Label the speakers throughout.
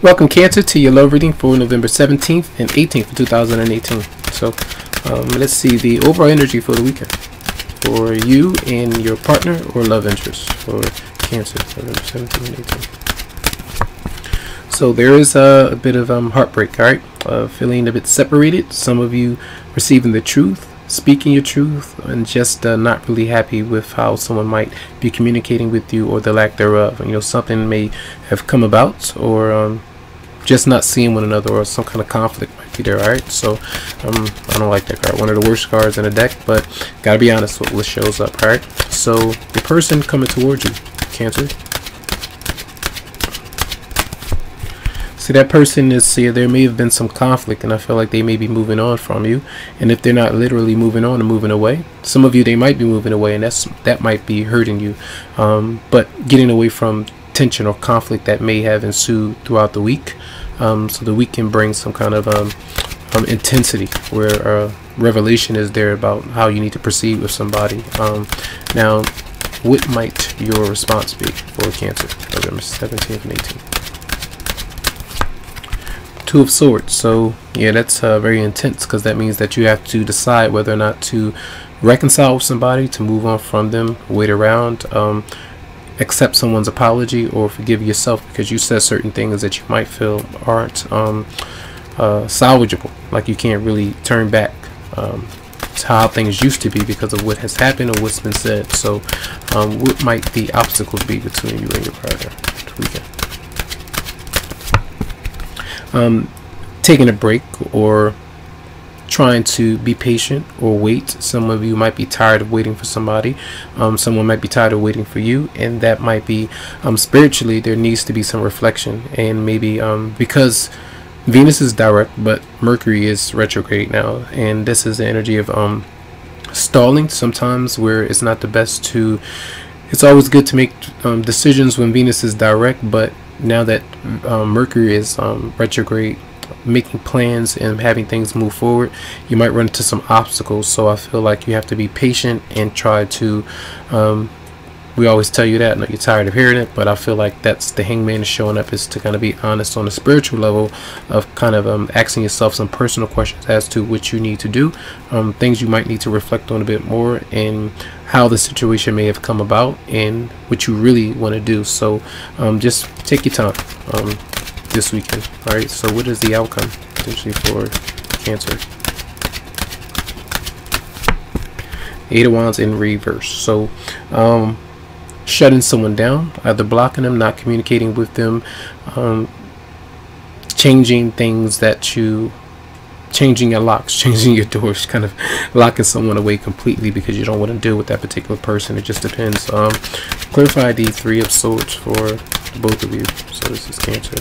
Speaker 1: Welcome, Cancer, to your love reading for November 17th and 18th of 2018. So let's see the overall energy for the weekend for you and your partner or love interest for Cancer, November 17th and 18th. So there is a bit of heartbreak, all right? Feeling a bit separated. Some of you receiving the truth, speaking your truth, and just not really happy with how someone might be communicating with you or the lack thereof. And, something may have come about, or just not seeing one another, or some kind of conflict might be there. All right, so I don't like that card. One of the worst cards in the deck, but gotta be honest with what shows up. All right, so the person coming towards you, Cancer. See, that person is, there may have been some conflict, and I feel like they may be moving on from you. And if they're not literally moving on and moving away, some of you, they might be moving away, and that might be hurting you. But getting away from tension or conflict that may have ensued throughout the week, so the week can bring some kind of intensity where revelation is there about how you need to proceed with somebody. Now, what might your response be for Cancer, November 17th and 18th? Two of Swords. So yeah, that's very intense, because that means that you have to decide whether or not to reconcile with somebody, to move on from them, wait around, accept someone's apology, or forgive yourself because you said certain things that you might feel aren't salvageable, like you can't really turn back to how things used to be because of what has happened or what's been said. So what might the obstacles be between you and your partner this weekend? Taking a break, or trying to be patient or wait. Some of you might be tired of waiting for somebody. Someone might be tired of waiting for you, and that might be spiritually there needs to be some reflection. And maybe because Venus is direct but Mercury is retrograde now, and this is the energy of stalling sometimes, where it's not the best to, it's always good to make decisions when Venus is direct, but now that Mercury is retrograde, making plans and having things move forward, you might run into some obstacles. So I feel like you have to be patient and try to we always tell you that. I know you're tired of hearing it, but I feel like that's the Hangman is showing up, is to kind of be honest on a spiritual level of kind of asking yourself some personal questions as to what you need to do, things you might need to reflect on a bit more, and how the situation may have come about and what you really want to do. So just take your time this weekend. All right, so what is the outcome potentially for Cancer? Eight of Wands in reverse. So shutting someone down, either blocking them, not communicating with them, changing things that you, changing your locks, changing your doors, kind of locking someone away completely because you don't want to deal with that particular person. It just depends. Clarify the Three of Swords for both of you. So this is Cancer.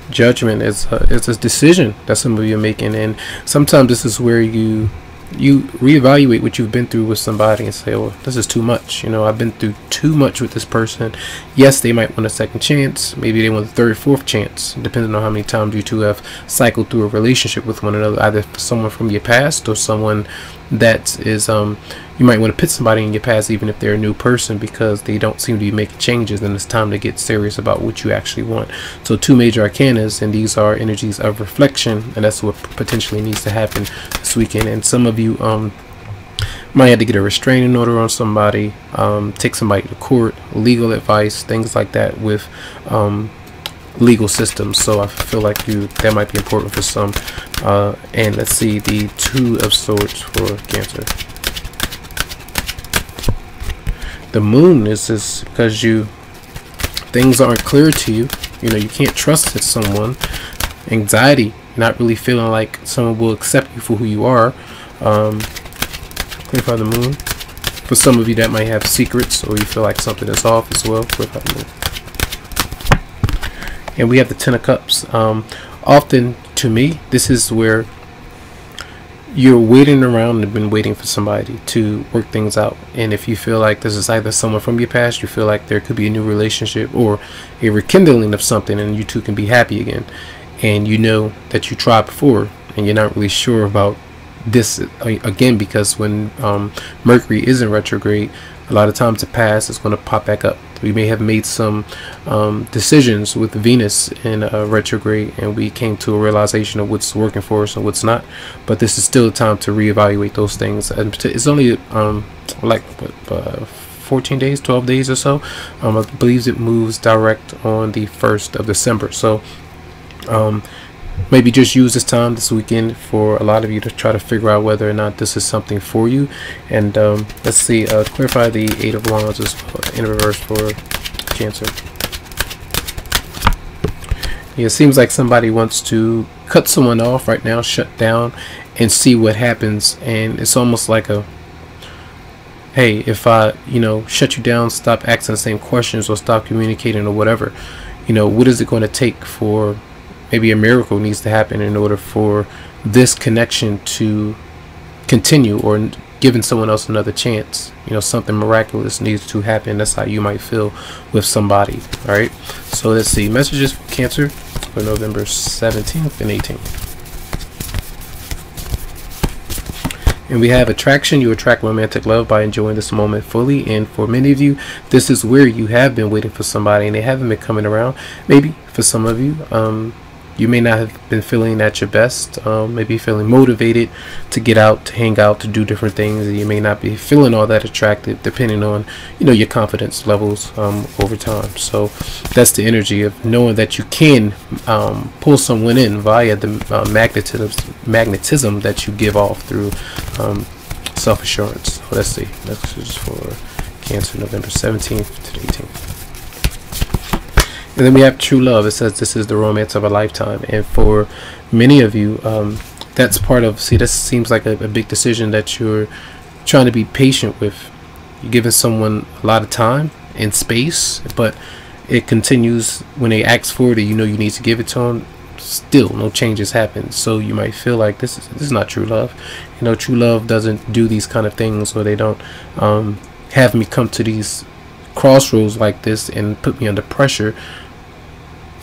Speaker 1: Judgment is a decision that some of you are making, and sometimes this is where you reevaluate what you've been through with somebody and say, oh, this is too much. I've been through too much with this person. Yes, they might want a second chance. Maybe they want a third, fourth chance, depending on how many times you two have cycled through a relationship with one another, either someone from your past or someone that is you might want to put somebody in your past, even if they're a new person, because they don't seem to be making changes, and it's time to get serious about what you actually want. So two major arcanas, and these are energies of reflection, and that's what potentially needs to happen this weekend. And some of you might have to get a restraining order on somebody, take somebody to court, legal advice, things like that with legal systems. So I feel like that might be important for some. And let's see the Two of Swords for Cancer. The Moon is this because things aren't clear to you. You can't trust someone. Anxiety, not really feeling like someone will accept you for who you are. Clarify the Moon. For some of you, that might have secrets, or you feel like something is off as well. Clarify the Moon. And we have the Ten of Cups. Often, to me, this is where you're waiting around and have been waiting for somebody to work things out. And if you feel like this is either someone from your past, you feel like there could be a new relationship or a rekindling of something, and you two can be happy again, and you know that you tried before and you're not really sure about this again, because when Mercury is in retrograde, a lot of times the past is going to pop back up. We may have made some decisions with Venus in retrograde, and we came to a realization of what's working for us and what's not. But this is still a time to reevaluate those things. And it's only like 14 days, 12 days or so. I believe it moves direct on the 1st of December. So maybe just use this time this weekend for a lot of you to try to figure out whether or not this is something for you. And let's see, clarify the 8 of Wands as well, in reverse for Cancer. Yeah, it seems like somebody wants to cut someone off right now, shut down, and see what happens. And it's almost like a, hey, if I, shut you down, stop asking the same questions or stop communicating or whatever, what is it going to take for maybe a miracle needs to happen in order for this connection to continue, or giving someone else another chance. Something miraculous needs to happen. That's how you might feel with somebody. All right. So let's see. Messages for Cancer for November 17th and 18th. And we have attraction. You attract romantic love by enjoying this moment fully. And for many of you, this is where you have been waiting for somebody and they haven't been coming around. Maybe for some of you, you may not have been feeling at your best, maybe feeling motivated to get out, to hang out, to do different things. You may not be feeling all that attractive, depending on, your confidence levels over time. So that's the energy of knowing that you can pull someone in via the magnetism that you give off through self-assurance. So let's see. Messages for Cancer, November 17th to the 18th. And then we have true love. It says this is the romance of a lifetime. And for many of you, that's part of, this seems like a big decision that you're trying to be patient with. You're giving someone a lot of time and space, but it continues when they ask for it, you need to give it to them. Still, no changes happen. So you might feel like this is not true love. True love doesn't do these kind of things, or they don't have me come to these crossroads like this and put me under pressure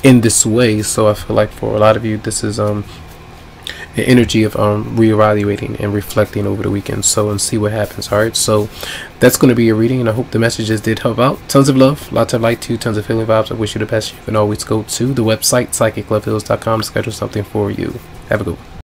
Speaker 1: in this way. So I feel like for a lot of you, this is an energy of reevaluating and reflecting over the weekend. So, and see what happens. All right, so that's going to be your reading, and I hope the messages did help out. Tons of love, lots of light to you, tons of healing vibes. I wish you the best. You can always go to the website psychicloveheals.com to schedule something for you. Have a good one.